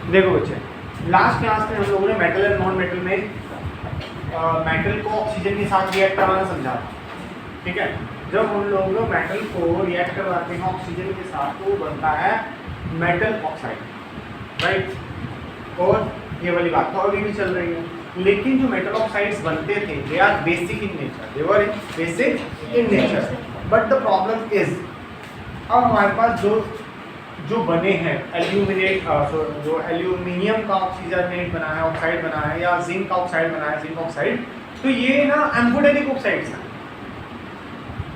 देखो बच्चे, last class में हम लोगों ने मेटल एंड नॉन मेटल में मेटल को ऑक्सीजन के साथ रिएक्ट करवाना समझा, ठीक है। जब हम लोग मेटल को रिएक्ट करवाते हैं ऑक्सीजन के साथ तो बनता है मेटल ऑक्साइड, राइट। और ये वाली बात तो अभी भी चल रही है, लेकिन जो मेटल ऑक्साइड्स बनते थे they are basic in nature, they were basic in nature, but the problem is अब हमारे पास जो बने हैं जो एल्यूमिनियम का ऑक्सीजनेट बना है, ऑक्साइड बना है, या जिंक का ऑक्साइड बना है, जिंक ऑक्साइड, तो ये ना एम्फोटेरिक ऑक्साइड्स हैं,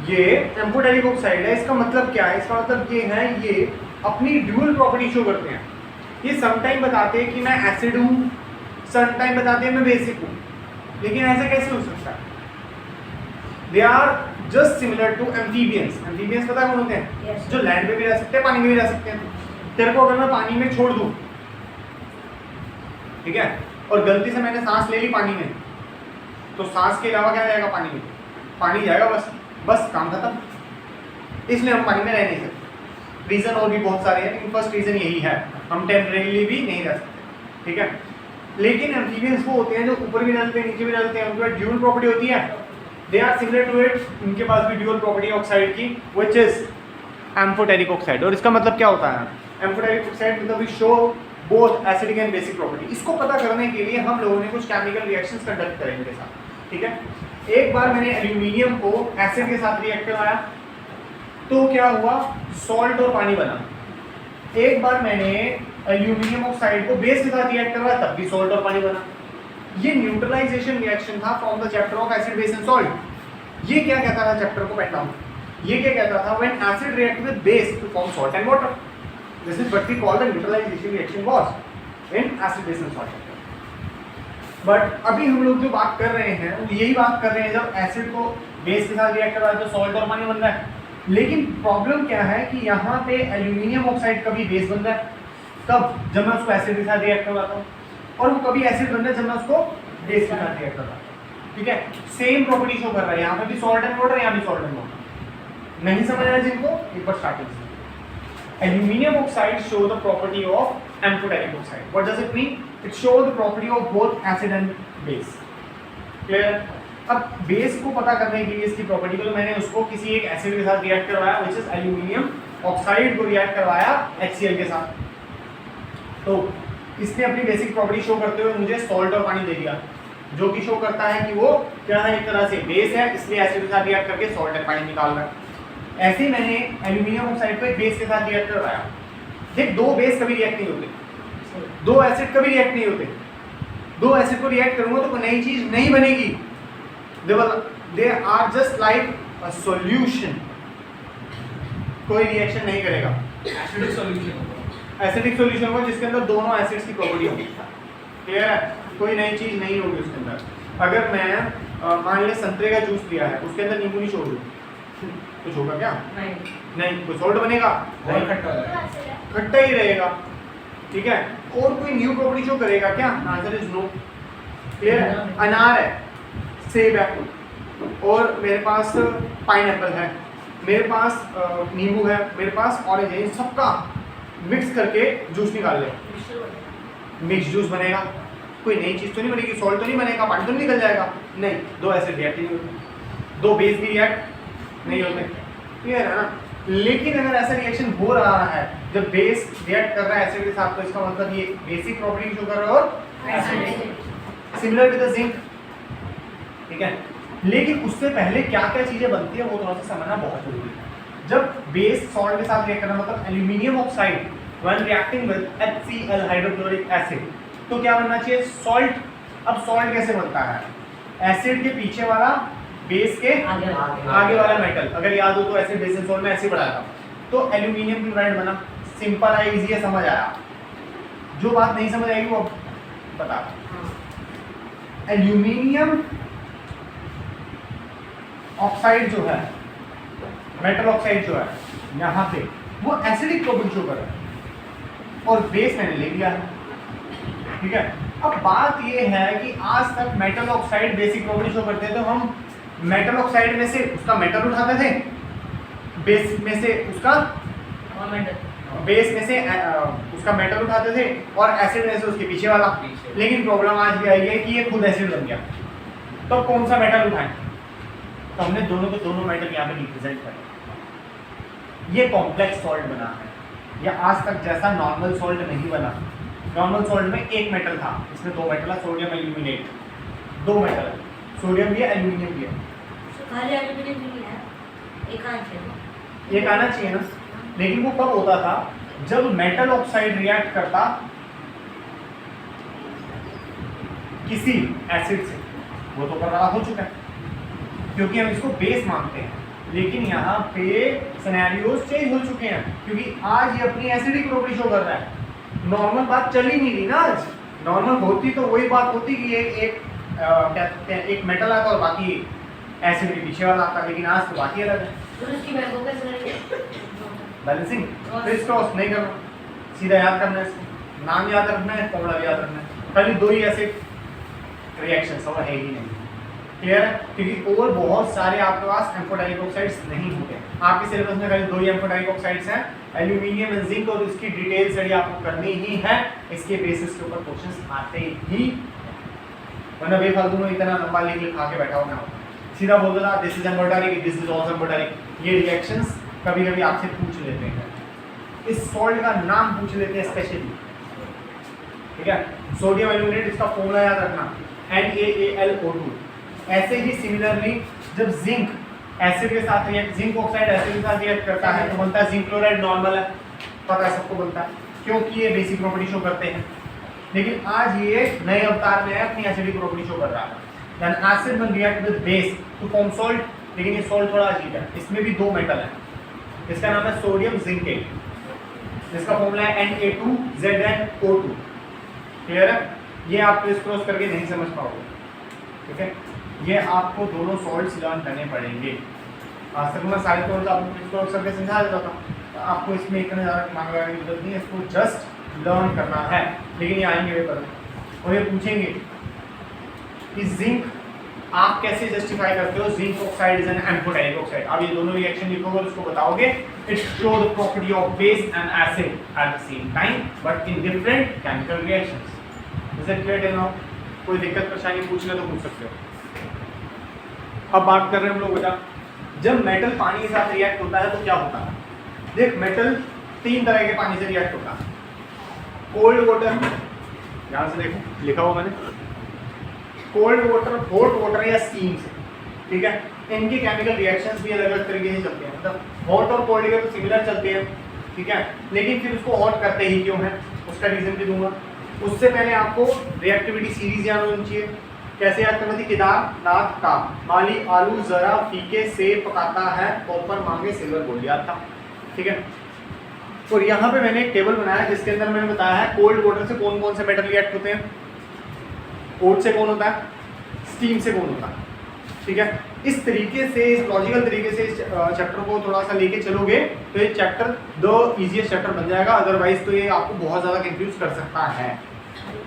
ये एम्फोटेरिक ऑक्साइड है। इसका मतलब क्या है? इसका मतलब ये है, ये अपनी ड्यूअल प्रॉपर्टी शो करते हैं। ये समटाइम बताते हैं कि मैं एसिड हूँ, समटाइम बताते हैं मैं बेसिक हूँ, लेकिन ऐसा कैसे हो सकता है? They are just similar to amphibians. Amphibians पता है कौन होते हैं? Yes. जो लैंड पे भी रह सकते हैं, पानी में भी रह सकते हैं। तेरे को अगर मैं पानी में छोड़ दूँ, ठीक है, और गलती से मैंने सांस ले ली पानी में, तो सांस के अलावा क्या जाएगा पानी में? पानी जाएगा, बस काम खत्म। इसलिए हम पानी में रह नहीं सकते। रीज़न और भी बहुत सारे हैं, लेकिन फर्स्ट रीज़न यही है, हम टेम्परेरीली भी नहीं रह सकते, ठीक है। लेकिन एम्फीबियंस वो होते हैं जो ऊपर भी रहते हैं, नीचे भी रहते हैं, उनके पास ड्यूअल प्रॉपर्टी होती है, they are similar to it. उनके पास भी ड्यूअल प्रॉपर्टी ऑक्साइड की, व्हिच इज एम्फोटेरिक ऑक्साइड। और इसका मतलब क्या होता है? एम्फोटेरिक ऑक्साइड मतलब we show both acidic and basic property. इसको पता करने के लिए हम लोगों ने कुछ केमिकल रिएक्शंस कंडक्ट करें इनके साथ, ठीक है। एक बार मैंने एल्यूमिनियम को एसिड के साथ रिएक्ट करवाया, तो क्या हुआ? सॉल्ट और पानी बना। एक बार मैंने एल्यूमिनियम ऑक्साइड को बेस के साथ रिएक्ट करवाया, तब भी सॉल्ट और पानी बना। ये न्यूट्रलाइजेशन रिएक्शन था from the chapter of acid base and salt. ये क्या कहता था चैप्टर को? Pen down. ये क्या कहता था? When acid react with base to form salt and water, this is what we call the neutralisation reaction was in acid base and salt. But अभी हम लोग जो बात कर रहे हैं वो यही बात कर रहे हैं, जब एसिड को बेस के साथ रिएक्ट करवाया तो सॉल्ट और पानी बन रहा है। लेकिन प्रॉब्लम क्या है कि यहाँ पे एल्यूमिनियम ऑक्साइड कभी बेस बन रहा है, कब? जब मैं उसको एसिड के साथ रिएक्ट करवाता हूँ, और वो कभी एसिड बन रहा है जब मैं उसको बेस के साथ रिएक्ट करवाता हूँ, ठीक है। सेम प्रॉपर्टी शो कर रहा है, यहाँ पे भी सॉल्ट एंड वाटर, यहाँ भी सॉल्ट एंड वाटर। नहीं समझ आया जिनको? एक बार स्टार्टिंग से। Aluminium oxide show the property of amphoteric oxide. What does it mean? It shows the property of both acid and base. Clear? अब बेस को पता करने के लिए इसकी प्रॉपर्टी को, तो मैंने उसको किसी एक एसिड के साथ रिएक्ट करवाया, which is एल्यूमिनियम ऑक्साइड को रिएक्ट करवाया HCl के साथ। तो इसने अपनी बेसिक प्रॉपर्टी शो करते हुए मुझे सॉल्ट और पानी दे दिया, जो कि शो करता है कि वो क्या है, एक तरह से बेस है, इसलिए एसिड के साथ रिएक्ट करके सॉल्ट एंड पानी निकाल रहा है। ऐसे ही मैंने एल्यूमिनियम ऑक्साइड को एक बेस के साथ रिएक्ट करवाया। देख, दो बेस कभी रिएक्ट नहीं होते, दो एसिड कभी रिएक्ट नहीं होते। दो एसिड को रिएक्ट करूंगा तो कोई नई चीज नहीं बनेगी। They are just like a solution, कोई रिएक्शन नहीं करेगा। एसिडिक सॉल्यूशन, एसिडिक सॉल्यूशन होगा जिसके अंदर दोनों एसिड्स की प्रॉपर्टी होगी। क्लियर है? कोई नई चीज नहीं होगी उसके अंदर। अगर मैं मान लिया संतरे का जूस पिया है, उसके अंदर नींबू नहीं छोड़ दूँ, कुछ होगा क्या? नहीं। कोई सॉल्ट बनेगा? और खट्टा होगा, खट्टा ही रहेगा, ठीक है। और कोई न्यू प्रॉपर्टी शो करेगा क्या? Answer is no. क्लियर है? अनार है, सेब है, और मेरे पास पाइनएप्पल है, मेरे पास नींबू है, मेरे पास ऑरेंज है, इन सबका मिक्स करके जूस निकाल ले, मिक्स जूस बनेगा। कोई नई चीज़ तो नहीं बनेगी, सॉल्ट तो नहीं बनेगा, पानी तो नहीं निकल जाएगा। नहीं, दो एसिड रिएक्ट नहीं होते, दो बेस भी रिएक्ट नहीं होते। क्लियर है ना? लेकिन अगर ऐसा रिएक्शन हो रहा है जब बेस रिएक्ट कर रहा है एसिड के साथ, तो इसका मतलब ये बेसिक प्रॉपर्टी शो कर रहा है और सिमिलर टू द जिंक, ठीक है। लेकिन उससे पहले क्या क्या चीजें बनती है वो थोड़ा सा समझना बहुत जरूरी है। जब बेस सॉल्ट के साथ रिएक्ट करना, मतलब aluminium oxide when reacting with HCl hydrochloric acid, तो क्या बनना चाहिए? सॉल्ट। अब सॉल्ट कैसे बनता है? एसिड के पीछे वाला, बेस के आगे वाला मेटल। अगर याद हो तो एसिड बेस एंड सॉल्ट में ऐसे पढ़ाया था। तो एल्यूमिनियम क्लोराइड बना। सिंपल है, इजी है, समझ आया। जो बात नहीं समझ आएगी वो बता। एल्यूमिनियम ऑक्साइड जो है, मेटल ऑक्साइड जो है यहाँ पे, वो एसिडिक प्रॉपर्टी शो कर रहा है, और बेस मैंने ले लिया है, ठीक है। अब बात ये है कि आज तक metal oxide basic property show करते थे, तो हम मेटल ऑक्साइड में से उसका मेटल उठाते थे, बेस में से उसका बेस में से उसका मेटल उठाते थे और एसिड में से उसके पीछे वाला। लेकिन प्रॉब्लम आज ये आई है कि ये खुद एसिड बन गया, तो कौन सा मेटल उठाएं? तो हमने दोनों को दोनों मेटल यहाँ पे रिप्रेजेंट करें। ये कॉम्प्लेक्स सॉल्ट बना है, या आज तक जैसा नॉर्मल सॉल्ट नहीं बना। नॉर्मल सॉल्ट में एक मेटल था, इसमें दो मेटल है, सोडियम एल्यूमिनेट, दो मेटल है, सोडियम भी है एल्यूमिनियम भी है। खाली एल्यूमिनियम भी है, एक आना चाहिए। एक आना चाहिए ना, लेकिन वो कब होता था? जब मेटल ऑक्साइड रिएक्ट करता किसी एसिड से, वो तो कर रहा हो चुका है क्योंकि हम इसको बेस मानते हैं। लेकिन यहाँ पे सिनेरियोज चेंज हो चुके हैं क्योंकि आज ये अपनी एसिडिक प्रॉपर्टी शो कर रहा है। नॉर्मल बात चल ही नहीं रही ना आज। नॉर्मल होती तो वही बात होती कि ये एक क्या कहते हैं, एक मेटल आता और बाकी एसिड के पीछे वाला आता, लेकिन आज तो बाकी अलग है। तो उसकी वैल्यू कैसे करेंगे? बैलेंसिंग क्रिस क्रॉस नहीं करना, सीधा याद करना है, इसको नाम याद रखना है, फॉर्मूला भी याद रखना है। खाली दो ही ऐसे रिएक्शंस और है ही नहीं। क्लियर है? क्योंकि और बहुत सारे आपके पास एम्फोटेरिक ऑक्साइड्स नहीं होते। आपके सिलेबस में खाली दो ही एम्फोटेरिक ऑक्साइड्स हैं, एल्यूमिनियम एंड जिंक, और इसकी डिटेल स्टडी आपको करनी ही है। इसके बेसिस के ऊपर क्वेश्चंस आते ही, वरना बेफालतू में इतना लंबा लिखा के बैठा होगा। सीधा बोल देना this is amphoteric, this is also amphoteric. ये रिएक्शंस कभी कभी आपसे पूछ लेते हैं, इस सॉल्ट का नाम पूछ लेते हैं स्पेशली। ठीक है, सोडियम एल्यूमिनेट, इसका फॉर्मूला याद रखना NaAlO2। ऐसे ही सिमिलरली जब जिंक एसिड के साथ रिएक्ट, जिंक ऑक्साइड एसिड के साथ रिएक्ट करता है तो बनता है जिंक क्लोराइड। नॉर्मल है, पता है सबको बनता है क्योंकि ये बेसिक प्रॉपर्टी शो करते हैं। लेकिन आज ये नए अवतार में है, अपनी एसिडिक प्रॉपर्टी शो कर रहा है। Then acid when react with base to form salt, लेकिन ये सॉल्ट थोड़ा अजीब है, इसमें भी दो मेटल है। इसका नाम है सोडियम जिंकेट, इसका फॉर्मूला है Na2ZnO2। क्लियर है? ये आप क्रिस क्रॉस करके नहीं समझ पाओगे। ठीक है, ये आपको दोनों सॉल्ट्स लर्न करने पड़ेंगे। आज तक मैं सारे सॉल्ट्स आपको क्रिस क्रॉस करके समझा देता था, तो आपको इसमें इतना ज़्यादा दिमाग लगाने की जरूरत नहीं है, इसको जस्ट लर्न करना है। लेकिन ये आएंगे पेपर में और ये पूछेंगे कि जिंक आप कैसे जस्टिफाई करते हो, zinc oxide is an amphoteric oxide. आप ये दोनों रिएक्शन लिखोगे और उसको बताओगे, it show the property of base and acid at the same time but in different chemical reactions. Is it clear till now? कोई दिक्कत परेशानी पूछना तो पूछ सकते हो। अब बात कर रहे हैं हम लोग बेटा, जब मेटल पानी के साथ रिएक्ट होता है तो क्या होता है? देख, मेटल तीन तरह के पानी से रिएक्ट होता है। कोल्ड वाटर, ध्यान से देखो लिखा हुआ मैंने, कोल्ड वाटर, हॉट वाटर या स्टीम से। ठीक है, इनके केमिकल रिएक्शंस भी अलग अलग तरीके से चलते हैं। मतलब हॉट और कोल्ड के तो सिमिलर चलते हैं, ठीक है, लेकिन फिर उसको हॉट करते ही क्यों है, उसका रीजन भी दूंगा। उससे पहले आपको रिएक्टिविटी सीरीज याद होनी चाहिए। कैसे याद करना थी? केदारनाथ का माली आलू जरा फीके से पकाता है, कॉपर मांगे सिल्वर गोल्ड, याद था। ठीक है, और यहाँ पे मैंने एक टेबल बनाया जिसके अंदर मैंने बताया है कोल्ड वाटर से कौन कौन से मेटल रिएक्ट होते हैं, हॉट से कौन होता है, स्टीम से कौन होता है। ठीक है, इस तरीके से, इस लॉजिकल तरीके से इस चैप्टर को थोड़ा सा लेके चलोगे तो ये चैप्टर द इजीएस्ट चैप्टर बन जाएगा। अदरवाइज तो ये आपको बहुत ज़्यादा कंफ्यूज कर सकता है।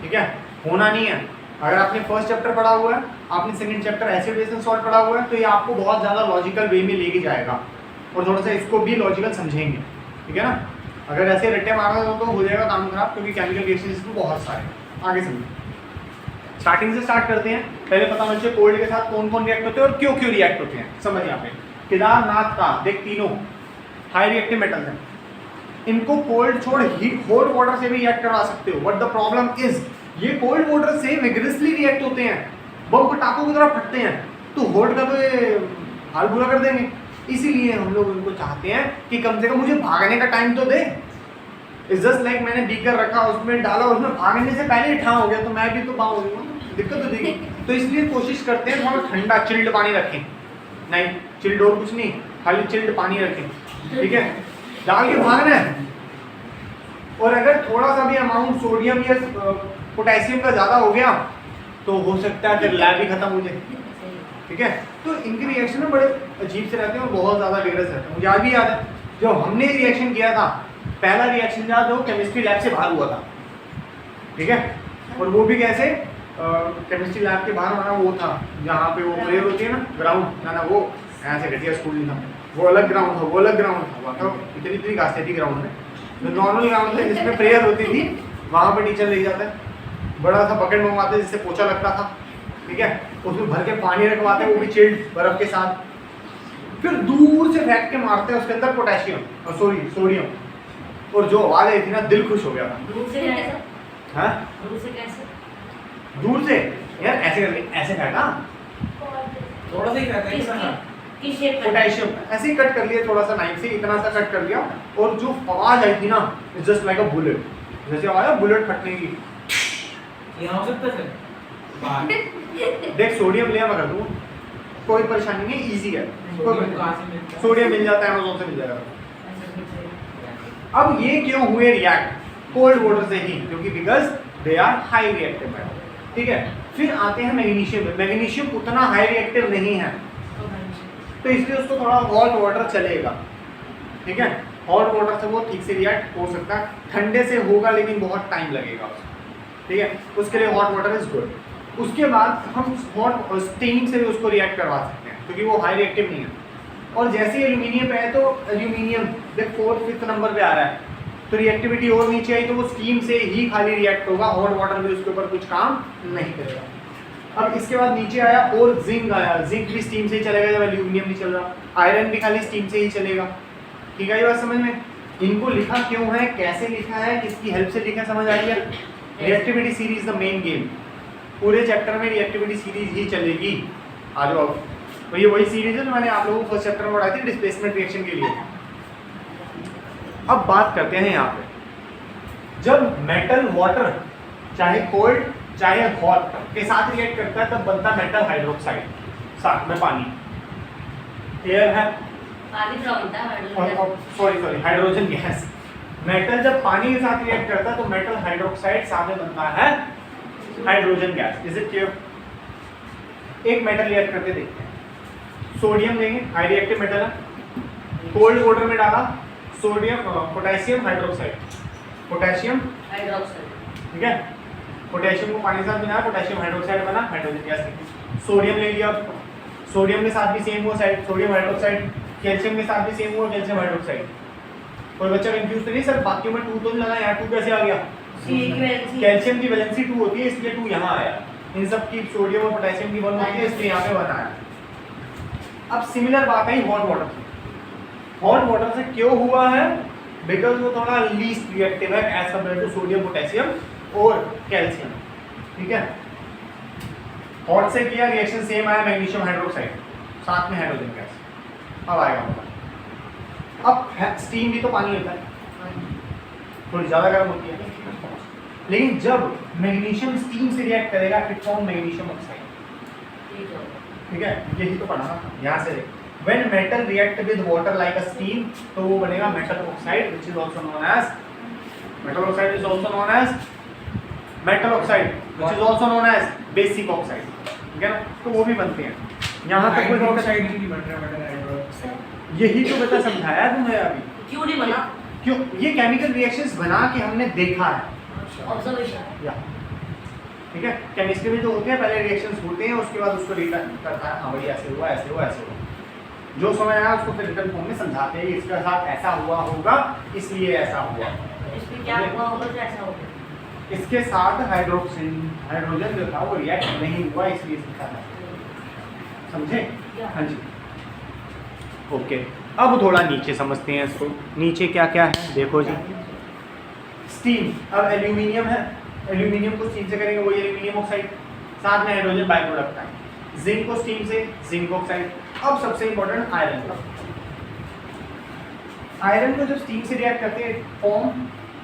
ठीक है, होना नहीं है। अगर आपने फर्स्ट चैप्टर पढ़ा हुआ है, आपने second chapter acid base and salt पढ़ा हुआ है, तो ये आपको बहुत ज़्यादा लॉजिकल वे में लेके जाएगा और थोड़ा सा इसको भी लॉजिकल समझेंगे। ठीक है ना, अगर ऐसे रट्टे मारना हो तो हो जाएगा काम खराब, क्योंकि केमिकल रिएक्शन इसमें बहुत सारे। आगे समझो, स्टार्टिंग से स्टार्ट करते हैं। पहले पता होना चाहिए कोल्ड के साथ कौन कौन रिएक्ट होते हैं और क्यों क्यों रिएक्ट होते हैं। समझ यहाँ पे केदारनाथ का देख, तीनों हाई रिएक्टिव मेटल्स हैं। इनको कोल्ड छोड़ हीट हॉट वाटर से भी रिएक्ट करवा सकते हो, बट द प्रॉब्लम इज ये कोल्ड वाटर से विग्रेसली रिएक्ट होते हैं, बम पटाखों की तरह फटते हैं, तो हॉट का तो ये हाल बुरा कर देंगे। इसीलिए हम लोग उनको चाहते हैं कि कम से कम मुझे भागने का टाइम तो दे। इट्स जस्ट लाइक मैंने बीकर रखा, उसमें डाला, उसमें भागने से पहले ही ठां हो गया तो मैं भी तो भागूंगा, दिक्कत हो जाएगी। तो इसलिए कोशिश करते हैं थोड़ा ठंडा चिल्ड पानी रखें। नहीं, चिल्ड और कुछ नहीं, खाली चिल्ड पानी रखें। ठीक है, डाल के भागना है। और अगर थोड़ा सा भी अमाउंट सोडियम या पोटेशियम का ज़्यादा हो गया तो हो सकता है फिर लैब ही खत्म हो जाए। ठीक है, तो इनके रिएक्शन में बड़े अजीब से रहते हैं और बहुत ज़्यादा विग्रेस रहते हैं। मुझे आज भी याद है जब हमने रिएक्शन किया था, पहला रिएक्शन याद हो केमिस्ट्री लैब से बाहर हुआ था। ठीक है, और वो भी कैसे, केमिस्ट्री लैब के बाहर हमारा वो था जहाँ पे वो प्रेयर होती है ना, ग्राउंड ना, वो ऐसे घटिया स्कूल नहीं था, वो अलग ग्राउंड था, वो अलग ग्राउंड था। तो इतनी घास थी ग्राउंड में, जो नॉर्मल ग्राउंड था जिसमें प्रेयर होती थी वहाँ पे टीचर ले जाता है, बड़ा सा बकेट मंगवाते जिससे पोछा लगता था, ठीक है, उसमें भर के पानी रखवाते वो भी चिल्ड बर्फ के साथ, फिर दूर से फेंक के मारते हैं उसके अंदर पोटेशियम और सोडियम, और जो आवाज़ आई थी ना दिल खुश हो गया था। दूर से कैसे? हाँ दूर से कैसे? दूर से यार ऐसे करके ऐसे फेंका, थोड़ा सा ही रहता है ऐसा। किस शेप में? पोटेशियम ऐसे ही कट कर लिया थोड़ा सा नाइफ से, इतना सा कट कर लिया, और जो आवाज़ आई थी ना जस्ट लाइक अ बुलेट, जैसे आया बुलेट फटने की। यहाँ हो सकता है बाहर। देख सोडियम ले मगर तू कोई परेशानी नहीं, इजी है, सोडियम कहाँ से मिलता है? सोडियम मिल जाता है अमेज़न से मिल जाएगा। ऐसे कुछ है। अब ये क्यों हुए रिएक्ट कोल्ड वाटर से ही, क्योंकि because they are high reactive metal, ठीक है। फिर आते हैं मैग्नीशियम में, मैग्नीशियम उतना हाई रिएक्टिव नहीं है, तो इसलिए उसको थोड़ा हॉट वाटर चलेगा, ठीक है, हॉट वाटर से वो ठीक से रिएक्ट हो सकता है, ठंडे से होगा लेकिन बहुत टाइम लगेगा उसको, ठीक है, उसके लिए हॉट वाटर इज गुड। उसके बाद हम हॉट स्टीम से भी उसको रिएक्ट करवा सकते हैं क्योंकि वो हाई रिएक्टिव नहीं है। और जैसे एल्यूमिनियम पे है तो एल्यूमिनियम देख 4th नंबर पे आ रहा है, तो रिएक्टिविटी और नीचे आई तो वो स्टीम से ही खाली रिएक्ट होगा, हॉट वाटर भी उसके ऊपर कुछ काम नहीं करेगा। अब इसके बाद नीचे आया और जिंक आया, जिंक भी स्टीम से ही चलेगा जब एल्यूमिनियम नहीं चल रहा, आयरन भी खाली स्टीम से ही चलेगा, ठीक है, ये बात समझ में। इनको लिखा क्यों है, कैसे लिखा है, किसकी हेल्प से लिखा, समझ आ गया। Reactivity series the main game, पूरे चैप्टर में रिएक्टिविटी सीरीज ही चलेगी। आ जाओ, तो ये वही सीरीज है जो मैंने आप लोगों को फर्स्ट चैप्टर में पढ़ाई थी डिस्प्लेसमेंट रिएक्शन के लिए। अब बात करते हैं यहाँ पे, जब मेटल वाटर चाहे कोल्ड चाहे हॉट के साथ रिएक्ट करता है तब बनता है मेटल हाइड्रोक्साइड, साथ में पानी, एयर है, पानी का बनता है hydrogen. Sorry hydrogen gas. Metal जब पानी के साथ रिएक्ट करता है तो मेटल हाइड्रोक्साइड साथ में बनता है hydrogen gas. Is it clear? एक मेटल रिएक्ट करके देखते हैं, सोडियम लेंगे, हाई रिएक्टिव मेटल है, कोल्ड वाटर में डाला sodium potassium hydroxide, potassium hydroxide, ठीक है, पोटेशियम को पानी के साथ मिलाया, पोटेशियम हाइड्रोक्साइड बना, हाइड्रोजन गैस। सोडियम ले लिया, सोडियम के साथ भी सेम हुआ साइड सोडियम हाइड्रोक्साइड, कैल्शियम के साथ भी सेम हुआ कैल्शियम हाइड्रोक्साइड। कोई बच्चा कंफ्यूज तो नहीं सर, बाकियों में 2 तो नहीं लगा, यहाँ 2 कैसे आ गया? कैल्शियम की वैलेंसी 2 होती है इसलिए 2 यहाँ आया, इन सब की सोडियम और पोटेशियम की 1 होती है इसलिए यहाँ पे 1 आया। अब सिमिलर बात है हॉट वाटर की, हॉट वाटर से क्यों हुआ है, बिकॉज वो थोड़ा लीस्ट रिएक्टिव है as compare to sodium potassium और कैल्शियम, ठीक है। हॉट से किया रिएक्शन सेम आया, मैग्नीशियम हाइड्रोक्साइड साथ में हाइड्रोजन गैस। अब आएगा मतलब, अब स्टीम भी तो पानी होता है, थोड़ी ज़्यादा गर्म होती है, लेकिन जब मैग्नीशियम स्टीम से रिएक्ट करेगा इट फॉर्म मैग्नीशियम ऑक्साइड, ठीक है, यही तो पढ़ा ना यहाँ से। When metal react with water like a steam, तो वो बनेगा metal oxide, which is also known as metal oxide is also known as metal oxide, which is also known as basic oxide, ठीक है ना, तो वो भी बनते हैं। यहाँ तक कोई हाइड्रोक्साइड ही नहीं बन रहा, मेटल हाइड्रोक्साइड। यही तो बता समझाया तुमने अभी, क्यों नहीं बना? क्यों ये केमिकल रिएक्शंस बना के हमने देखा है, ऑब्जर्वेशन। या ठीक है, केमिस्ट्री में जो होते हैं पहले रिएक्शंस होते हैं उसके बाद उसको रिटर्न करता है, हाँ भाई ऐसे हुआ ऐसे हुआ ऐसे हुआ, जो समय आया उसको फिर रिटर्न फॉर्म में समझाते हैं इसके साथ ऐसा हुआ होगा इसलिए ऐसा हुआ, इसमें क्या हुआ होगा जो ऐसा हो गया? इसके साथ हाइड्रोजन जो था वो रिएक्ट नहीं हुआ इसलिए इसके साथ, समझे? हाँ जी, ओके। अब थोड़ा नीचे समझते हैं इसको, नीचे क्या क्या है देखो जी। स्टीम, अब एल्यूमिनियम है, एल्यूमिनियम को स्टीम से करेंगे वही एल्यूमिनियम ऑक्साइड, साथ में हाइड्रोजन बाय प्रोडक्ट है, जिंक को स्टीम से जिंक ऑक्साइड। अब सबसे इंपॉर्टेंट आयरन का, आयरन को जब स्टीम से रिएक्ट करते हैं फॉर्म,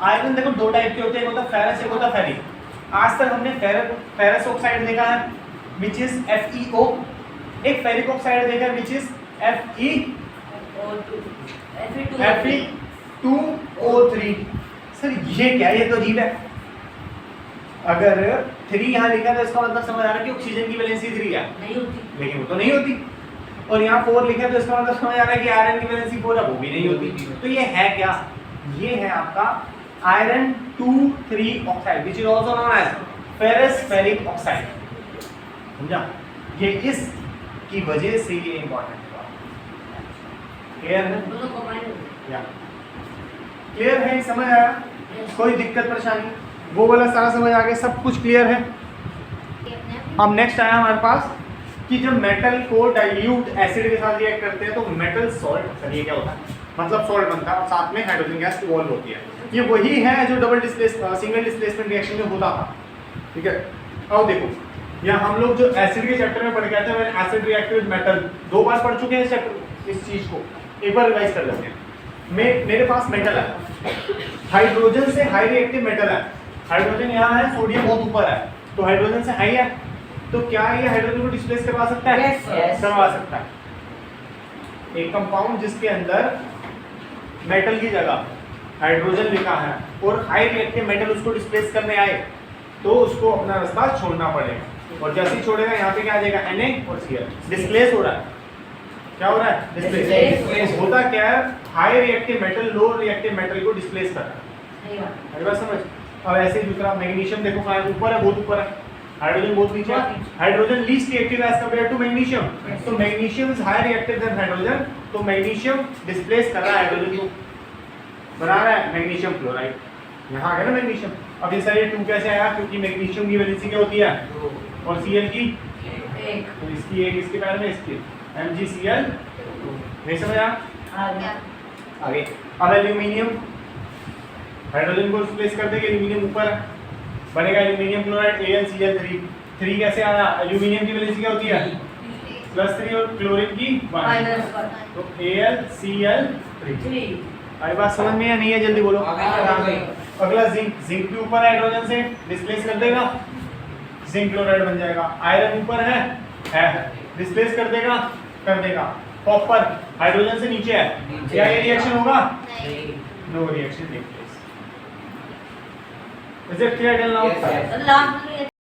आयरन देखो 2 टाइप के होते हैं, एक होता है फेरस, एक होता है फेरिक। आज तक हमने फेरस ऑक्साइड देखा है विच इज FeO, एक फेरिक ऑक्साइड देखा विच इज Fe2O3। सर ये क्या है, ये तो अजीब है, अगर 3 यहाँ लिखा तो इसका मतलब समझ आ रहा है कि ऑक्सीजन की वैलेंसी 3 है, नहीं होती, लेकिन वो तो नहीं होती, और यहाँ 4 लिखा तो इसका मतलब समझ आ रहा है कि आयरन की वैलेंसी 4 है, वो भी नहीं होती। तो ये है क्या, ये है आपका iron 2,3 oxide which is also known as ferrous ferric oxide, समझा? ये इस की वजह से ये इंपॉर्टेंट है, क्लियर है? दोनों कंबाइन हो गए। या क्लियर है, समझ आया? कोई दिक्कत परेशानी? वो वाला सारा समझ आ गया, सब कुछ क्लियर है। अब नेक्स्ट आया हमारे पास कि जब मेटल को डाइल्यूट एसिड के साथ रिएक्ट करते हैं तो मेटल सॉल्ट, सर ये क्या होता है? मतलब सॉल्ट बनता है और साथ में हाइड्रोजन गैस इवॉल्व होती है। ये वही है जो सिंगल डिस्प्लेसमेंट रिएक्शन में होता था, ठीक है? अब देखो, यहाँ हम लोग जो एसिड के चैप्टर में पढ़ के आते हैं, एसिड रिएक्ट विद मेटल 2 बार पढ़ चुके हैं इस चैप्टर, इस चीज को एक बार रिवाइज कर लेते हैं। मेरे पास मेटल है, हाइड्रोजन से हाई रिएक्टिव मेटल है, हाइड्रोजन यहाँ है, सोडियम बहुत ऊपर है, तो हाइड्रोजन से हाई है, तो क्या ये हाइड्रोजन को डिस्प्लेस करवा सकता है? Yes. करवा सकता है। एक कंपाउंड जिसके अंदर मेटल की जगह हाइड्रोजन लिखा है और हाई रिएक्टिव मेटल उसको डिस्प्लेस करने आए तो उसको अपना रास्ता छोड़ना पड़ेगा, और जैसे ही छोड़ेगा यहाँ पे क्या आ जाएगा? Na और Cl, डिस्प्लेस हो रहा है। क्या हो रहा है? डिस्प्लेस। होता क्या है? High reactive metal low reactive metal को डिस्प्लेस कर रहा है। अरे बात समझ? अब ऐसे ही दूसरा मैग्नीशियम देखो कहाँ है? ऊपर है, बहुत ऊपर है, हाइड्रोजन बहुत नीचे है। Hydrogen least reactive as compare to magnesium, तो magnesium is high reactive than hydrogen, तो मैग्नीशियम डिस्प्लेस कर रहा है हाइड्रोजन को, बना रहा है मैग्नीशियम क्लोराइड। यहाँ आ गया ना मैग्नीशियम। अब ये सर ये 2 कैसे आया? क्योंकि मैग्नीशियम की वैलेंसी क्या होती है? और Cl की 1 तो इसकी 1 इसके पैर में, इसकी MgCl। नहीं समझ आया? आगे अब एल्यूमिनियम हाइड्रोजन को रिप्लेस कर देंगे, एल्यूमिनियम ऊपर है, बनेगा एल्यूमिनियम क्लोराइड AlCl3। 3 कैसे आया? एल्यूमिनियम की वैलेंसी क्या होती है? +3 और क्लोरीन की 1, तो AlCl3। आई बात समझ में या नहीं है? जल्दी बोलो। अगला जिंक, जिंक भी ऊपर है हाइड्रोजन से, डिस्प्लेस कर देगा, जिंक क्लोराइड बन जाएगा। आयरन ऊपर है, डिस्प्लेस कर देगा, कर देगा। कॉपर हाइड्रोजन से नीचे है, क्या ये रिएक्शन होगा? No reaction take place. Is it clear till now? Last